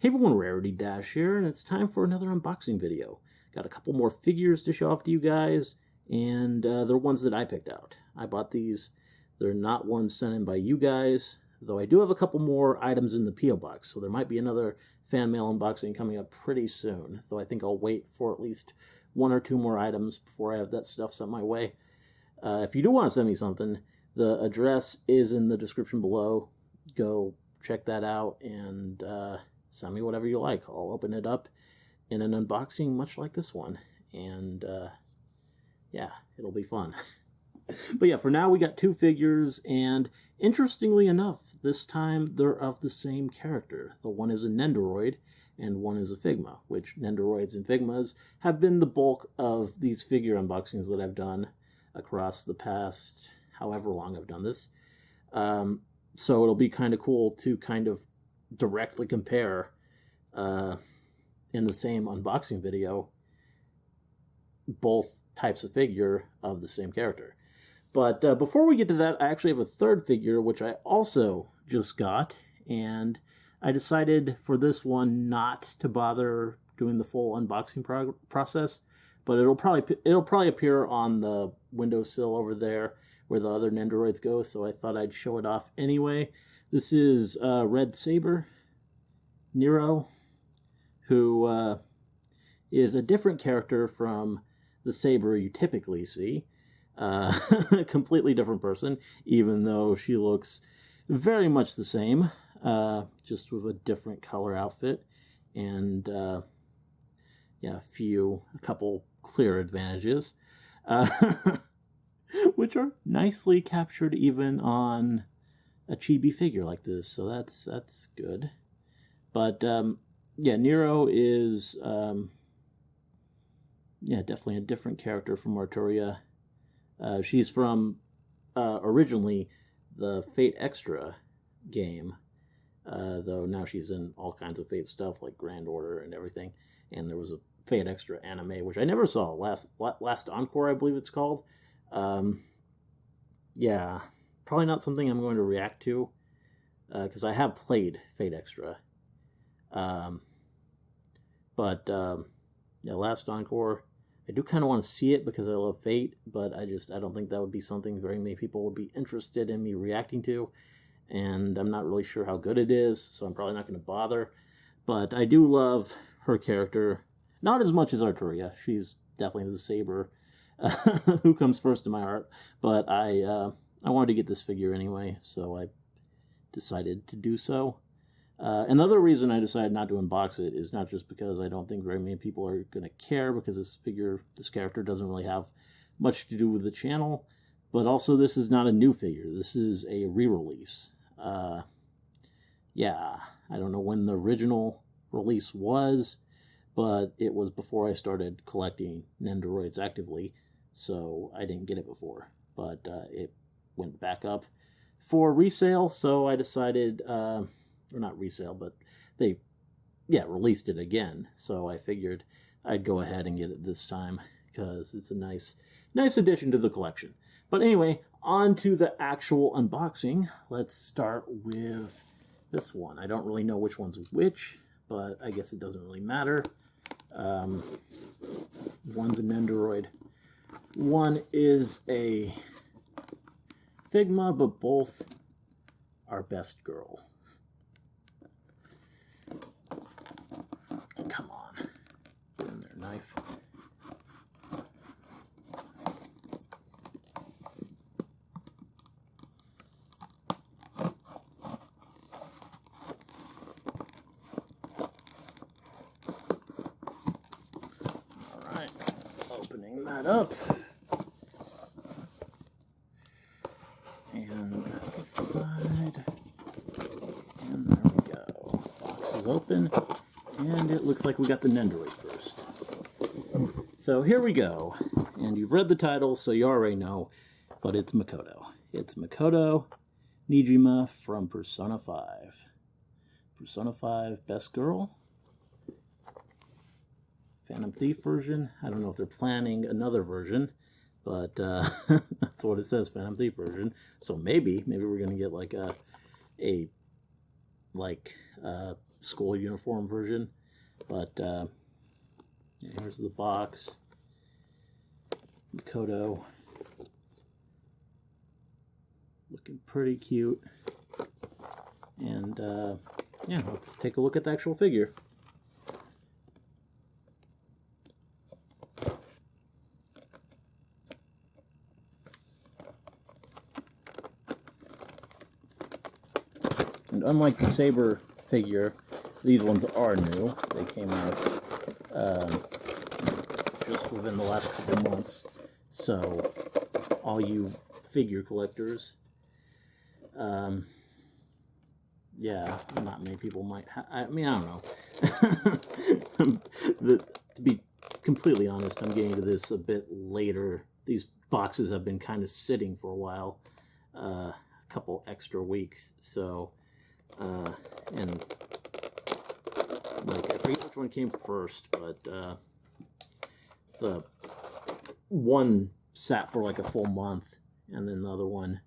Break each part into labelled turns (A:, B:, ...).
A: Hey everyone, Rarity Dash here, and it's time for another unboxing video. Got a couple more figures to show off to you guys, and they're ones that I picked out. I bought these. They're not ones sent in by you guys, though I do have a couple more items in the P.O. box, so there might be another fan mail unboxing coming up pretty soon, though I think I'll wait for at least one or two more items before I have that stuff sent my way. If you do want to send me something, the address is in the description below. Go check that out and send me whatever you like. I'll open it up in an unboxing much like this one. And yeah, it'll be fun. But yeah, for now we got two figures, and interestingly enough, this time they're of the same character. The one is a Nendoroid and one is a Figma, which Nendoroids and Figmas have been the bulk of these figure unboxings that I've done across the past however long I've done this. So it'll be kind of cool to kind of directly compare in the same unboxing video both types of figure of the same character. But before we get to that, I actually have a third figure which I also just got, and I decided for this one not to bother doing the full unboxing process, but it'll probably appear on the windowsill over there where the other Nendoroids go, so I thought I'd show it off anyway. This is Red Saber Nero, who is a different character from the Saber you typically see. A completely different person, even though she looks very much the same, just with a different color outfit, and yeah, a couple clear advantages, which are nicely captured even on a chibi figure like this, so that's good. But yeah, Nero is yeah, definitely a different character from Arturia. She's from originally the Fate Extra game, though now she's in all kinds of Fate stuff like Grand Order and everything. And there was a Fate Extra anime, which I never saw, Last Encore, I believe it's called. Yeah, probably not something I'm going to react to, because I have played Fate Extra. But yeah, Last Encore, I do kind of want to see it because I love Fate, but I don't think that would be something very many people would be interested in me reacting to, and I'm not really sure how good it is, so I'm probably not going to bother. But I do love her character, not as much as Arturia. She's definitely the Saber who comes first in my heart, but I wanted to get this figure anyway, so I decided to do so. Another reason I decided not to unbox it is not just because I don't think very many people are going to care, because this character doesn't really have much to do with the channel, but also this is not a new figure. This is a re-release. Yeah, I don't know when the original release was, but it was before I started collecting Nendoroids actively, so I didn't get it before. But it went back up for resale, so I decided... or not resale, but they, released it again. So I figured I'd go ahead and get it this time because it's a nice addition to the collection. But anyway, on to the actual unboxing. Let's start with this one. I don't really know which one's which, but I guess it doesn't really matter. One's a Nendoroid. One is a Figma, but both are Best Girl. Come on. Get in there, knife. Alright, opening that up. And this side. And there we go. Box is open. And it looks like we got the Nendoroid first. So here we go. And you've read the title, so you already know. But it's Makoto. It's Makoto Niijima from Persona 5. Persona 5 Best Girl. Phantom Thief version. I don't know if they're planning another version. But that's what it says, Phantom Thief version. So maybe we're going to get like a school uniform version. But yeah, here's the box. Makoto. Looking pretty cute. And yeah, let's take a look at the actual figure. And unlike the Saber figure, these ones are new. They came out just within the last couple months. So, all you figure collectors, yeah, not many people might I mean, I don't know. To be completely honest, I'm getting to this a bit later. These boxes have been kind of sitting for a while, a couple extra weeks, so... and like I forget which one came first, but the one sat for like a full month, and then the other one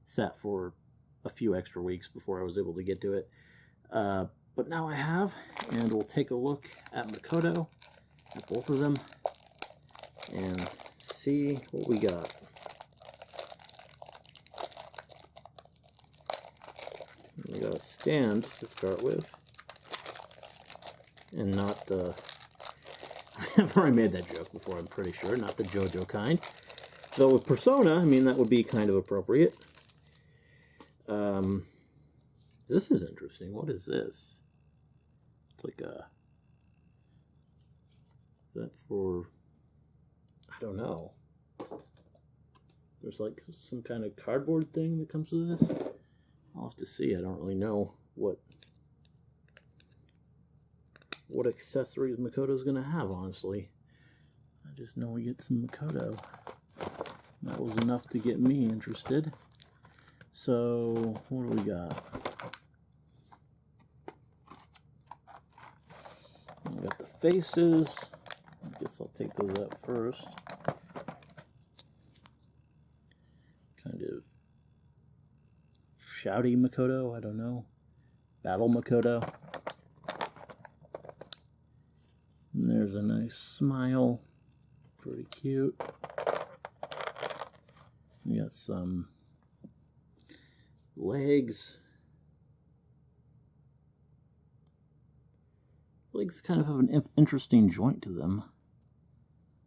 A: sat for a few extra weeks before I was able to get to it. But now I have, and we'll take a look at Makoto, at both of them, and see what we got. We got a stand to start with, and not the... I've already made that joke before, I'm pretty sure, not the JoJo kind. Though with Persona, I mean, that would be kind of appropriate. This is interesting. What is this? It's like a... Is that for... I don't know. There's like some kind of cardboard thing that comes with this. I'll have to see. I don't really know what accessories Makoto's going to have, honestly. I just know we get some Makoto. That was enough to get me interested. So, what do we got? We got the faces. I guess I'll take those out first. Kind of shouty Makoto, I don't know. Battle Makoto. And there's a nice smile. Pretty cute. We got some legs. Legs kind of have an interesting joint to them.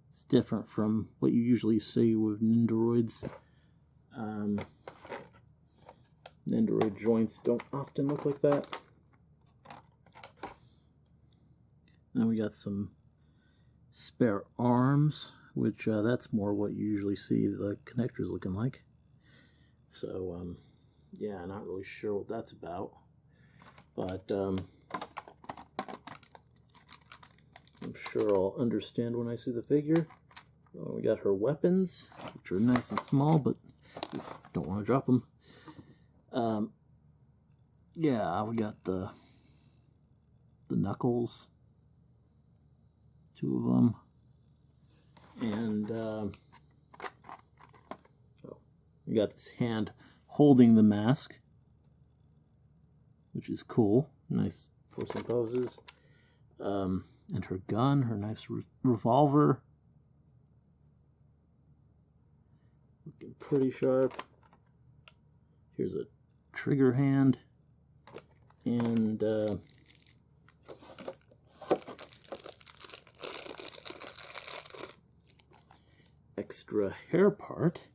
A: It's different from what you usually see with Nendoroids. Nendoroid joints don't often look like that. Then we got some spare arms, which that's more what you usually see the connectors looking like. So, yeah, not really sure what that's about. But, I'm sure I'll understand when I see the figure. We got her weapons, which are nice and small, but don't want to drop them. Yeah, we got the knuckles, 2 of them, and we got this hand holding the mask, which is cool, nice for some poses, and her gun, her nice revolver, looking pretty sharp. Here's a trigger hand, and extra hair part,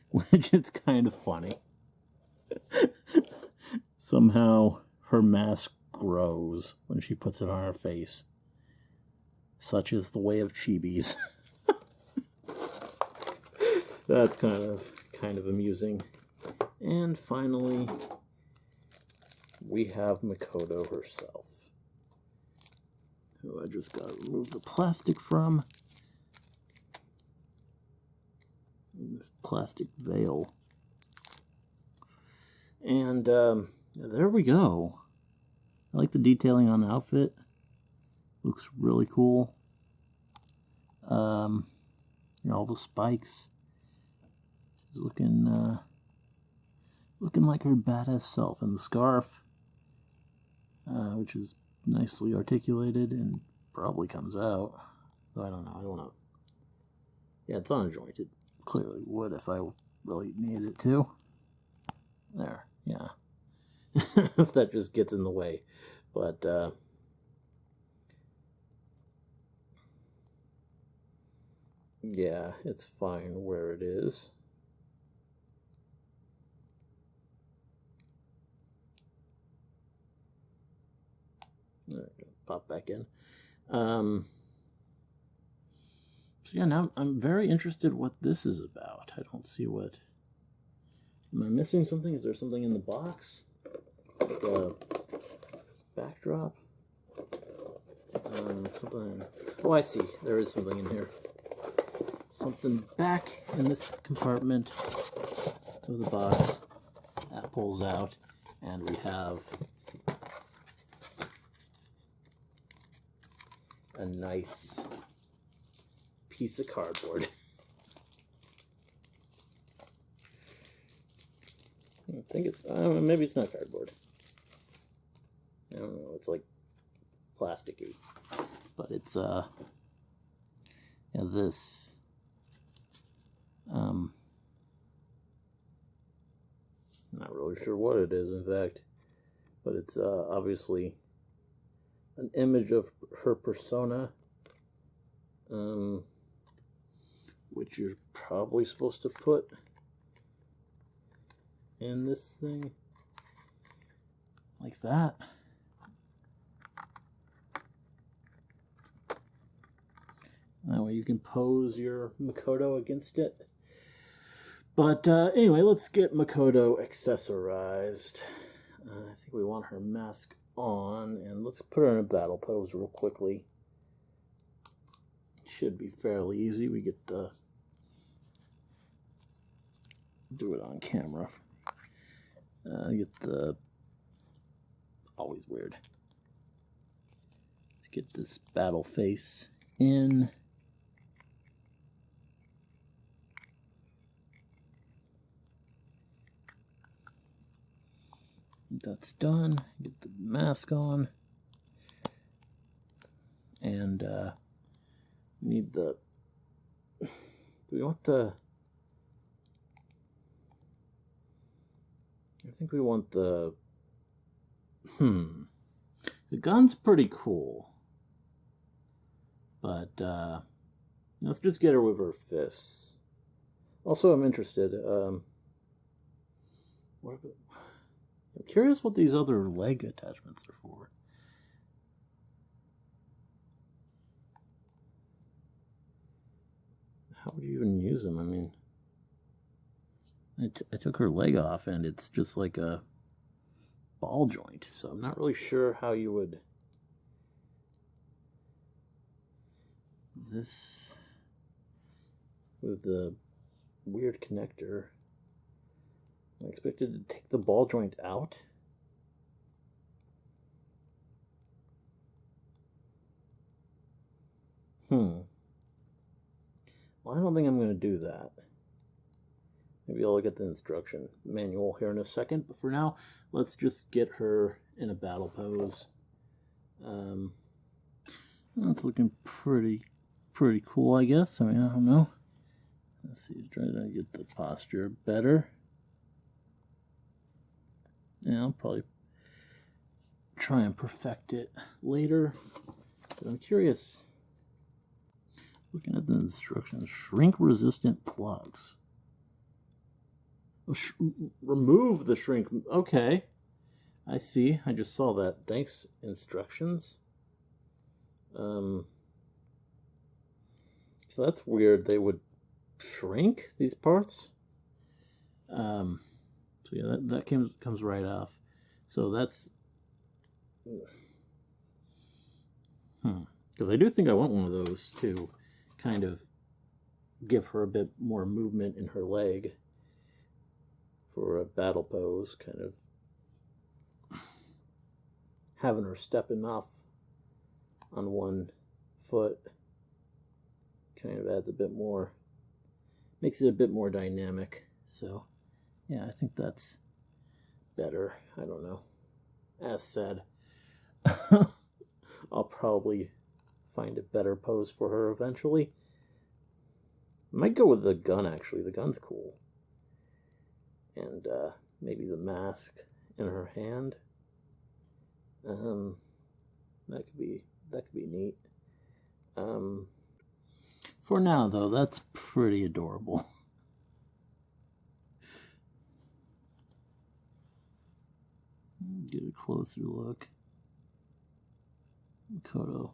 A: which is kind of funny. Somehow her mask grows when she puts it on her face. Such is the way of chibis. That's kind of amusing. And finally, we have Makoto herself, who I just got to remove the plastic from. This plastic veil. And there we go. I like the detailing on the outfit. Looks really cool. You know, all the spikes. Looking like her badass self. And the scarf. which is nicely articulated and probably comes out. Though I don't know. I don't know. Yeah, it's on a joint. It clearly would if I really needed it to. There, yeah. If that just gets in the way. But, yeah, it's fine where it is. There, pop back in. So yeah, now I'm very interested what this is about. I don't see what... Am I missing something? Is there something in the box? Like a backdrop? Something... Oh, I see. There is something in here. Something back in this compartment of the box. That pulls out, and we have a nice piece of cardboard. I think it's, maybe it's not cardboard. I don't know, it's like plasticky. But it's, yeah, this, not really sure what it is, in fact. But it's, obviously an image of her persona, which you're probably supposed to put in this thing, like that. That way you can pose your Makoto against it. But anyway, let's get Makoto accessorized. I think we want her mask on, and let's put her in a battle pose real quickly. Should be fairly easy. We get the... do it on camera. Get the... always weird. Let's get this battle face in. That's done. Get the mask on. And need the... do we want the... I think we want the... The gun's pretty cool. But let's just get her with her fists. Also, I'm interested. What about... I'm curious what these other leg attachments are for. How would you even use them? I mean, I took her leg off and it's just like a ball joint, so I'm not really sure how you would... This with the weird connector. I expected to take the ball joint out. Well, I don't think I'm going to do that. Maybe I'll look at the instruction manual here in a second, but for now, let's just get her in a battle pose. That's looking pretty cool, I guess. I mean, I don't know. Let's see, try to get the posture better. Yeah, I'll probably try and perfect it later. But I'm curious. Looking at the instructions, shrink-resistant plugs. Oh, remove the shrink. Okay, I see. I just saw that. Thanks, instructions. So that's weird. They would shrink these parts. So yeah, that comes right off. So that's... Because I do think I want one of those to kind of give her a bit more movement in her leg for a battle pose, kind of having her stepping off on one foot kind of adds a bit more, makes it a bit more dynamic. So yeah, I think that's better. I don't know. As said, I'll probably find a better pose for her eventually. I might go with the gun, actually. The gun's cool. And maybe the mask in her hand. That could be neat. For now, though, that's pretty adorable. Get a closer look. Makoto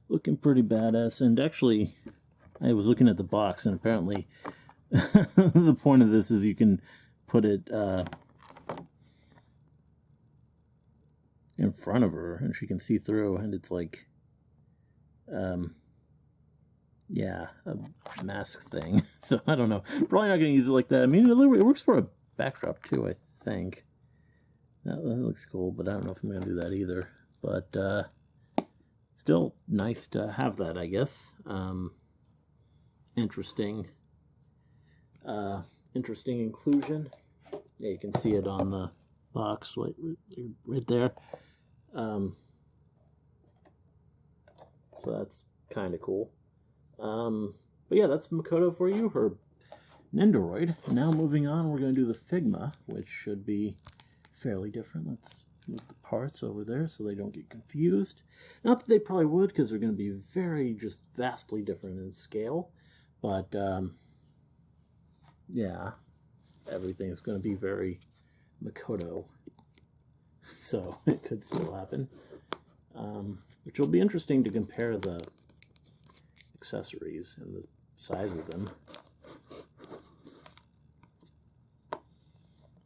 A: looking pretty badass. And actually, I was looking at the box, and apparently the point of this is you can put it in front of her and she can see through, and it's like yeah, a mask thing. So I don't know, probably not gonna use it like that. I mean, it works for a backdrop too, I think. That looks cool, but I don't know if I'm gonna do that either. But still nice to have that, I guess. Interesting inclusion. Yeah, you can see it on the box right there. So that's kind of cool. But yeah, that's Makoto for you, her Nendoroid. Now moving on, we're going to do the Figma, which should be fairly different. Let's move the parts over there so they don't get confused. Not that they probably would, because they're going to be just vastly different in scale. But yeah, everything's going to be very Makoto. So it could still happen. Which will be interesting to compare the accessories and the size of them.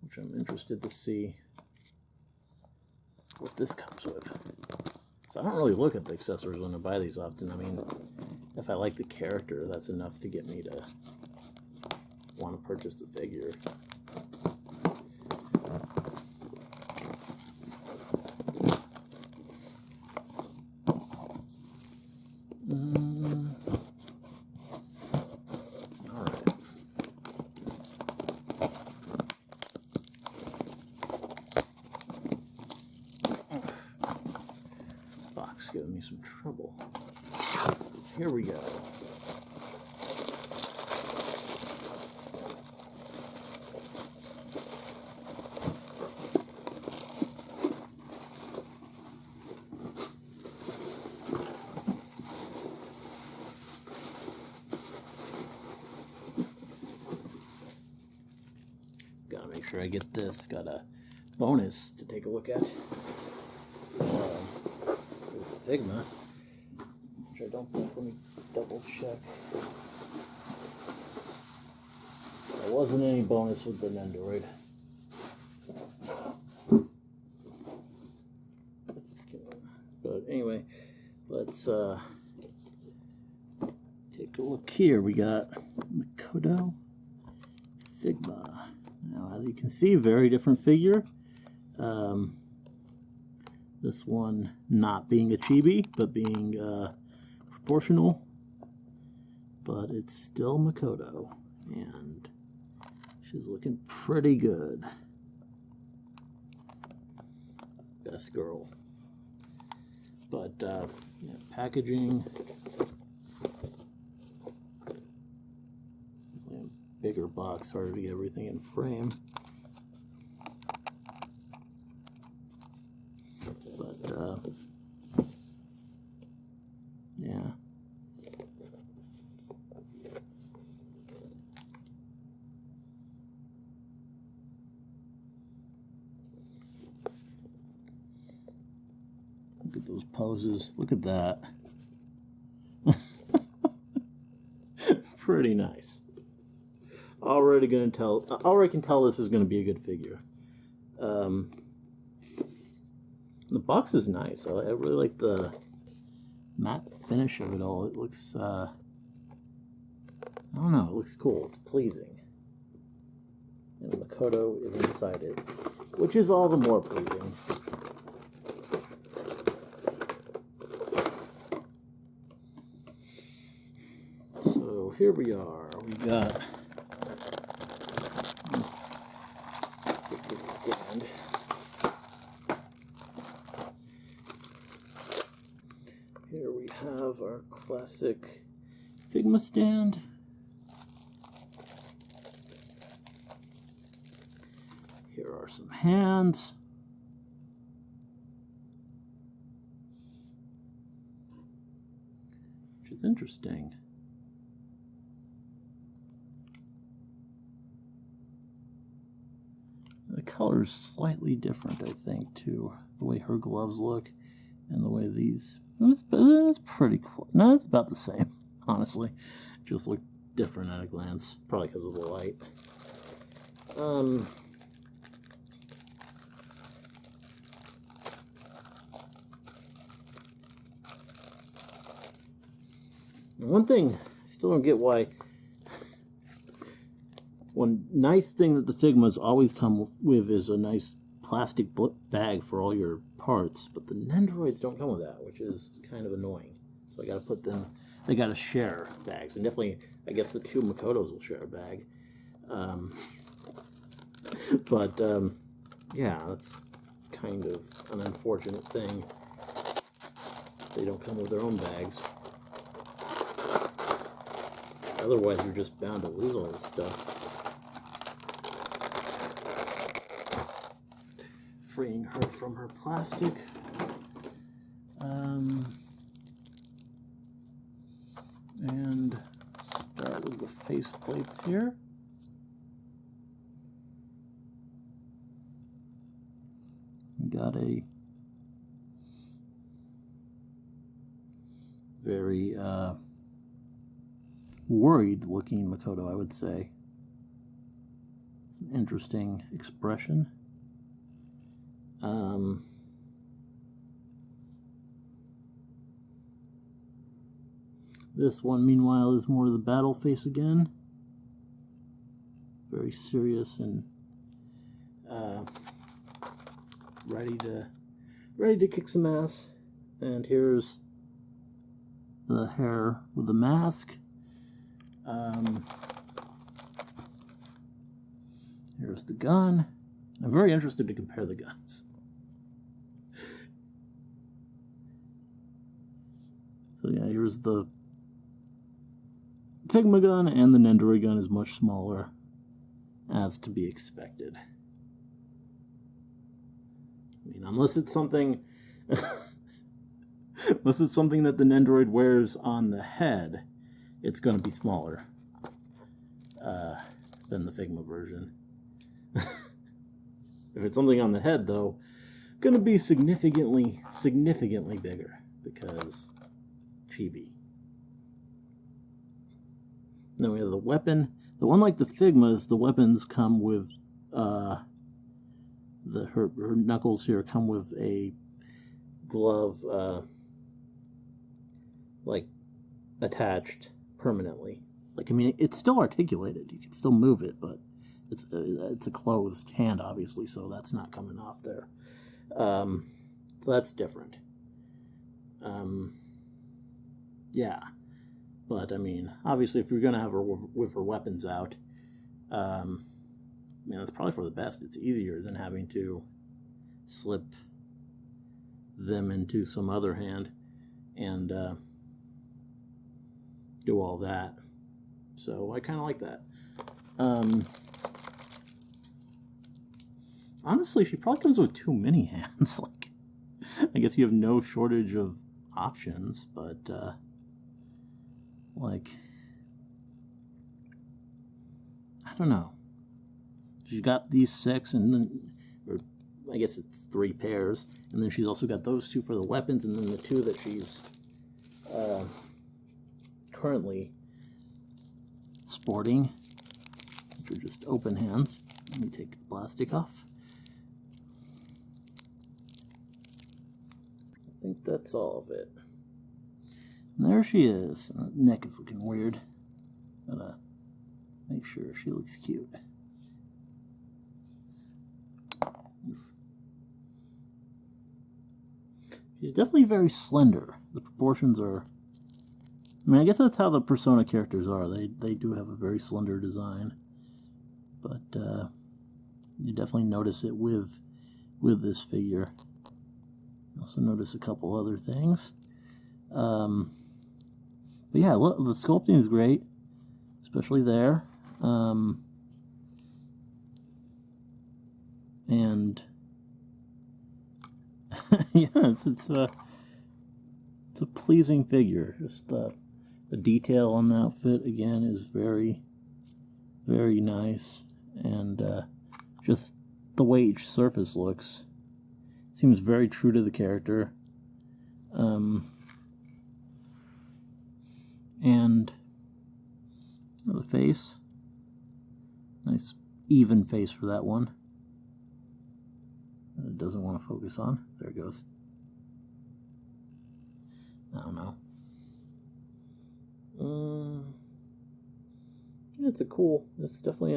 A: Which I'm interested to see what this comes with. So I don't really look at the accessories when I buy these often. I mean, if I like the character, that's enough to get me to want to purchase the figure. Giving me some trouble. Here we go. Gotta make sure I get this. Got a bonus to take a look at. Figma, which I don't think, let me double check. There wasn't any bonus with the Nendoroid. But anyway, let's take a look here. We got Makoto Figma. Now, as you can see, very different figure. This one not being a chibi, but being proportional. But it's still Makoto, and she's looking pretty good. Best girl. But yeah, packaging. A bigger box, harder to get everything in frame. Yeah. Look at those poses. Look at that. Pretty nice. Already can tell this is going to be a good figure. The box is nice. I really like the matte finish of it all. It looks, I don't know, it looks cool. It's pleasing. And Makoto is inside it, which is all the more pleasing. So here we are. We got this stand. classic Figma stand. Here are some hands. Which is interesting. The color is slightly different, I think, too. The way her gloves look and the way these. It's pretty close. No, it's about the same, honestly. Just look different at a glance, probably because of the light. One thing, I still don't get why. One nice thing that the Figmas always come with is a nice plastic bag for all your parts, but the Nendoroids don't come with that, which is kind of annoying. So I got to put them. They got to share bags, and definitely, I guess the two Makotos will share a bag. Yeah, that's kind of an unfortunate thing. They don't come with their own bags. Otherwise, you're just bound to lose all this stuff. Freeing her from her plastic. And start with the face plates here. We got a very worried looking Makoto, I would say. It's an interesting expression. This one, meanwhile, is more of the battle face again. Very serious and ready to kick some ass. And here's the hair with the mask. Here's the gun. I'm very interested to compare the guns. So yeah, here's the Figma gun, and the Nendoroid gun is much smaller, as to be expected. I mean, unless it's something unless it's something that the Nendoroid wears on the head, it's going to be smaller than the Figma version. If it's something on the head, though, going to be significantly bigger, because chibi. Then we have the weapon. The one like the Figmas, the weapons come with her knuckles here come with a glove like attached permanently. Like, I mean, it's still articulated. You can still move it, but it's a closed hand, obviously, so that's not coming off there. So that's different. Yeah. But, I mean, obviously, if you're going to have her with her weapons out, I mean, that's probably for the best. It's easier than having to slip them into some other hand and do all that. So I kind of like that. Honestly, she probably comes with too many hands. Like, I guess you have no shortage of options, but like, I don't know. She's got these 6, and then, or I guess it's 3 pairs, and then she's also got those 2 for the weapons, and then the 2 that she's currently sporting, which are just open hands. Let me take the plastic off. I think that's all of it. And there she is. Her neck is looking weird. Gotta make sure she looks cute. Oof. She's definitely very slender. The proportions are... I mean, I guess that's how the Persona characters are. They do have a very slender design. But you definitely notice it with this figure. You also notice a couple other things. But yeah, look, the sculpting is great, especially there. And yeah, it's a pleasing figure. Just the detail on the outfit again is very, very nice, and just the way each surface looks seems very true to the character. And the face, nice even face for that one. That it doesn't want to focus on. There it goes. I don't know. Yeah, it's definitely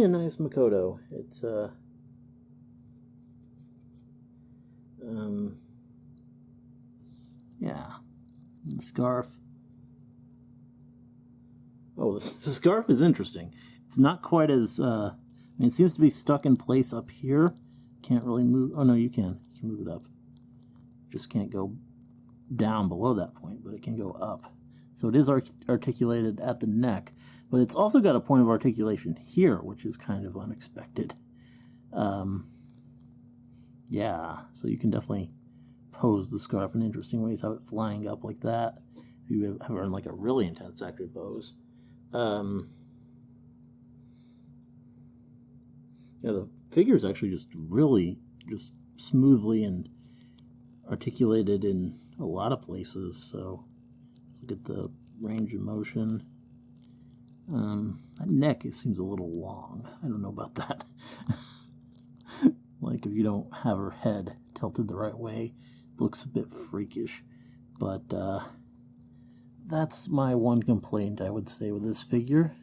A: a nice Makoto. It's yeah, the scarf. Oh, the scarf is interesting. It's not quite as I mean, it seems to be stuck in place up here. Can't really move. Oh no, you can. You can move it up. Just can't go down below that point, but it can go up. So it is articulated at the neck, but it's also got a point of articulation here, which is kind of unexpected. Yeah, so you can definitely pose the scarf in interesting ways, have it flying up like that. If you have in like a really intense active pose. Yeah, the figure's actually just really just smoothly and articulated in a lot of places. So look at the range of motion. That neck, it seems a little long. I don't know about that. Like if you don't have her head tilted the right way, it looks a bit freakish. But that's my one complaint, I would say, with this figure.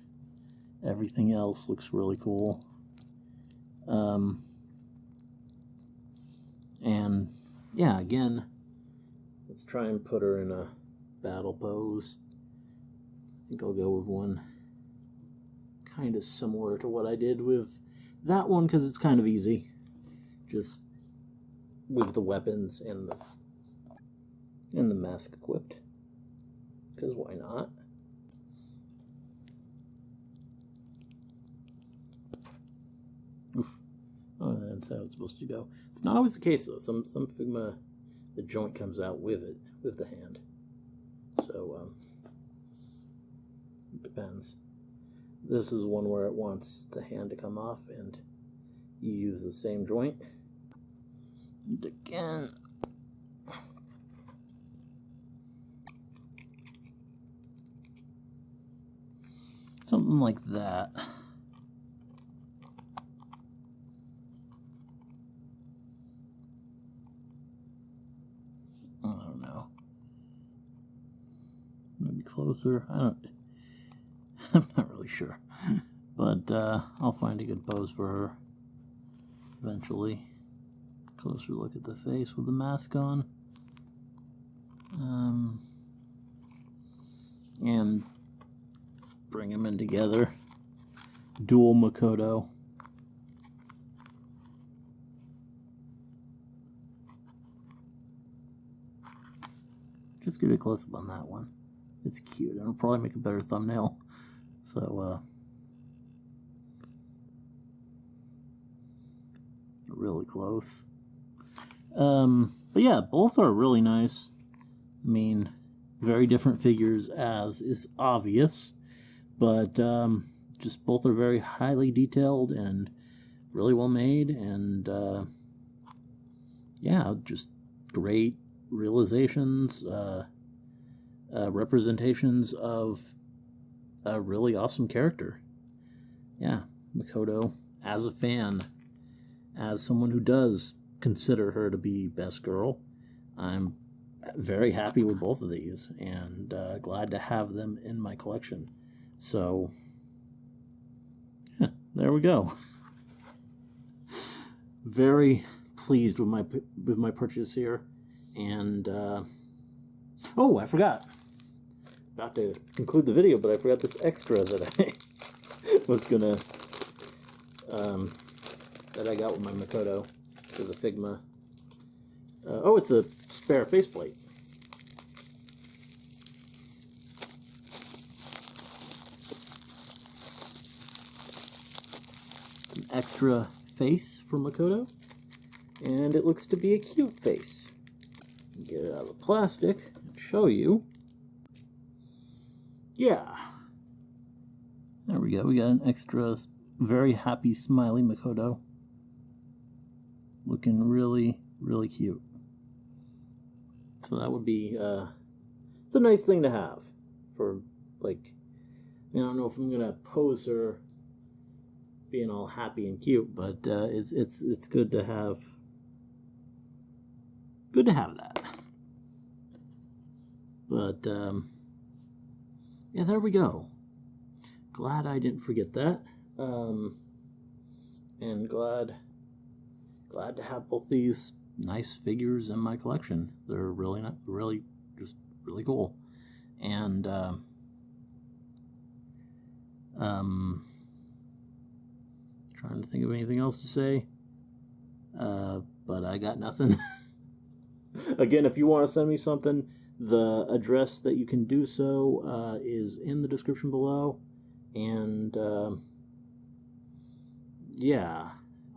A: Everything else looks really cool. And yeah, again, let's try and put her in a battle pose. I think I'll go with one kind of similar to what I did with that one, because it's kind of easy. Just with the weapons and the mask equipped. Because why not? Oof. Oh, that's how it's supposed to go. It's not always the case though. Some Figma, the joint comes out with it, with the hand. So it depends. This is one where it wants the hand to come off, and you use the same joint. And again, something like that. I don't know. Maybe closer. I'm not really sure. But I'll find a good pose for her eventually. Closer look at the face with the mask on. And bring them in together. Dual Makoto. Just get a close up on that one. It's cute. It'll probably make a better thumbnail. So, really close. But yeah, both are really nice. I mean, very different figures, as is obvious, but just both are very highly detailed and really well made, and yeah, just great realizations, representations of a really awesome character. Yeah, Makoto, as a fan, as someone who does consider her to be best girl, I'm very happy with both of these, and glad to have them in my collection. So, yeah, there we go. Very pleased with my purchase here, and oh, I forgot. About to conclude the video, but I forgot this extra that I was gonna that I got with my Makoto for the Figma. Oh, it's a spare faceplate. extra face for Makoto, and it looks to be a cute face. Get it out of the plastic and show you. Yeah. There we go. We got an extra very happy, smiley Makoto. Looking really, really cute. So that would be, it's a nice thing to have for, like, I don't know if I'm gonna pose her being all happy and cute, but it's good to have. Good to have that. But yeah, there we go. Glad I didn't forget that, and glad to have both these nice figures in my collection. They're really just really cool, and trying to think of anything else to say, but I got nothing. Again, if you want to send me something, the address that you can do so is in the description below, and yeah,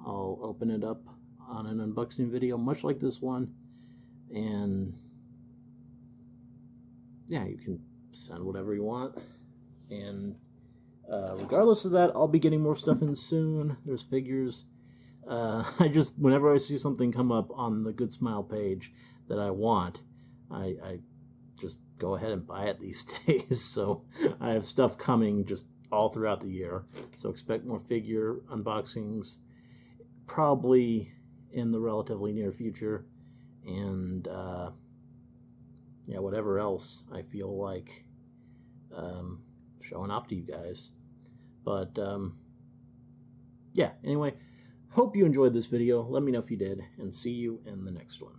A: I'll open it up on an unboxing video much like this one, and yeah, you can send whatever you want, and regardless of that, I'll be getting more stuff in soon. There's figures. I just, whenever I see something come up on the Good Smile page that I want, I just go ahead and buy it these days. So I have stuff coming just all throughout the year. So expect more figure unboxings probably in the relatively near future. And yeah, whatever else I feel like showing off to you guys. But yeah, anyway, hope you enjoyed this video. Let me know if you did, and see you in the next one.